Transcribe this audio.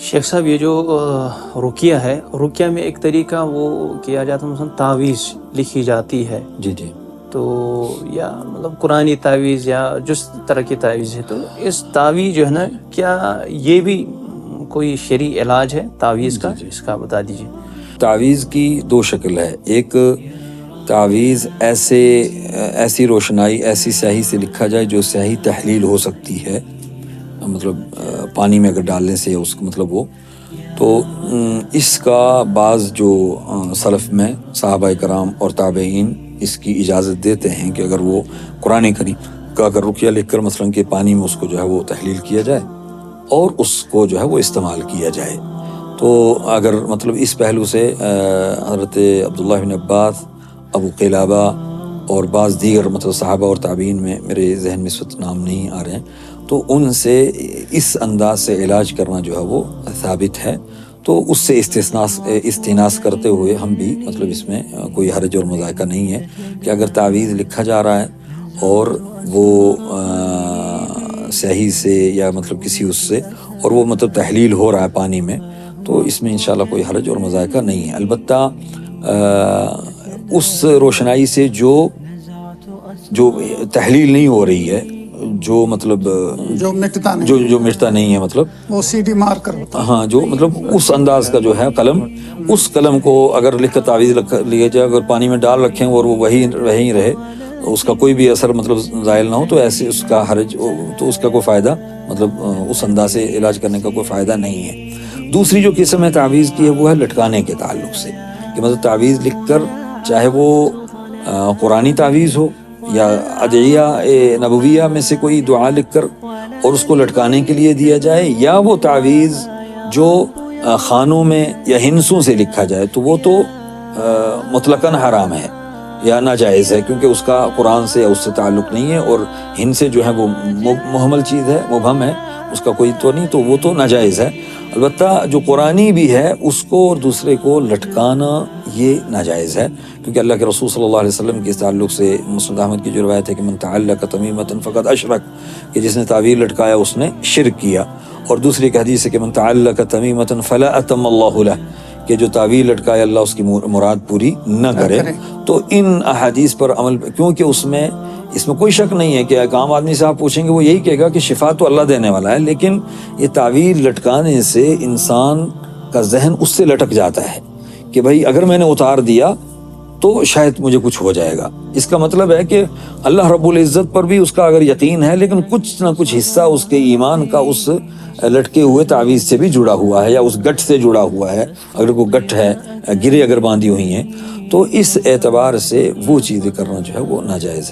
शेख साहब ये जो रुकिया है, रुकिया में एक तरीका वो किया जाता है, مثلا तावीज़ लिखी जाती है, जी जी। तो या मतलब कुरानी तावीज़ या जिस तरह की तावीज़ है, तो इस तावीज़ जो है ना, क्या ये भी कोई शरई इलाज है तावीज़ का? जी, जी। इसका बता दीजिए। तावीज़ की दो शक्ल है। एक तावीज़ ऐसी रोशनाई, ऐसी स्याही से लिखा जाए जो स्याही तहलील हो सकती है, मतलब पानी में अगर डालने से उसका मतलब वो तो इसका बाज़ जो सलफ़ में सहाबा कराम और ताबईन इसकी इजाज़त देते हैं कि अगर वो कुरान करीम का अगर रुकिया लिख कर मसलन के पानी में उसको जो है वो तहलील किया जाए और उसको जो है वो इस्तेमाल किया जाए, तो अगर मतलब इस पहलू से हज़रत अब्दुल्लाह बिन अब्बास, अबू क़िलाबा और बाज़ दीगर मतलब सहाबा और ताबीन में मेरे जहन में इस वक्त नाम नहीं आ रहे हैं, तो उनसे इस अंदाज से इलाज करना जो है वो साबित है। तो उससे इस्तिनास करते हुए हम भी मतलब इसमें कोई हरज और मज़ाक़ा नहीं है कि अगर तावीज़ लिखा जा रहा है और वो स्याही से या मतलब किसी उससे और वो मतलब तहलील हो रहा है पानी में, तो इसमें इंशाल्लाह कोई हरज और मज़ाक़ा नहीं है। अलबत्ता उस रोशनाई से जो तहलील नहीं हो रही है, जो मतलब जो मिटता नहीं, जो मिटता नहीं है, मतलब वो सीडी मार कर होता है। हाँ, जो मतलब उस अंदाज का जो है कलम, उस कलम को अगर लिख कर तावीज़ लिया जाए, अगर पानी में डाल रखें और वो वहीं रहे, उसका कोई भी असर मतलब ज़ायल ना हो, तो ऐसे उसका हरज, तो उसका कोई फ़ायदा मतलब उस अंदाज से इलाज करने का कोई फ़ायदा नहीं है। दूसरी जो किस्म है तावीज़ की है वो है लटकाने के ताल्लुक़ से, कि मतलब तावीज़ लिख कर, चाहे वो कुरानी तावीज़ हो या अदइया नबविया में से कोई दुआ लिख कर और उसको लटकाने के लिए दिया जाए, या वो तावीज़ जो खानों में या हिंसों से लिखा जाए, तो वो तो मुतलकन हराम है या नाजायज़ है, क्योंकि उसका कुरान से या उससे ताल्लुक़ नहीं है, और हिंसे जो है वो मुहमल चीज़ है, मुबहम है, उसका कोई तो नहीं, तो वो तो नाजायज़ है। अलबत्ता जो कुरानी भी है उसको और दूसरे को लटकाना ये नाजायज़ है, क्योंकि अल्लाह के रसूल सल्लल्लाहु अलैहि वसल्लम के ताल्लुक़ से मुस्नद अहमद की जो रवायत है कि मन तअल्लक़ तमीमतन फ़क़द अशरक, कि जिसने तावीज़ लटकाया उसने शिरक किया। और दूसरी एक हदीस है कि मन तअल्लक़ तमीमतन फ़ला अतम्मल्लाहु लह, कि जो तावीज़ लटकाए अल्लाह उसकी मुराद पूरी न करे। तो इन अहादीस पर अमल, क्योंकि इसमें कोई शक नहीं है कि एक आम आदमी से आप पूछेंगे वो यही कहेगा कि शिफा तो अल्लाह देने वाला है, लेकिन ये तावीज़ लटकाने से इंसान का जहन उससे लटक जाता है कि भाई अगर मैंने उतार दिया तो शायद मुझे कुछ हो जाएगा। इसका मतलब है कि अल्लाह रब्बुल इज़्ज़त पर भी उसका अगर यकीन है, लेकिन कुछ ना कुछ हिस्सा उसके ईमान का उस लटके हुए तावीज़ से भी जुड़ा हुआ है या उस गठ से जुड़ा हुआ है। अगर कोई गठ है, गिरे अगर बांधी हुई हैं, तो इस एतबार से वो चीज़ें करना जो है वो नाजायज़ है।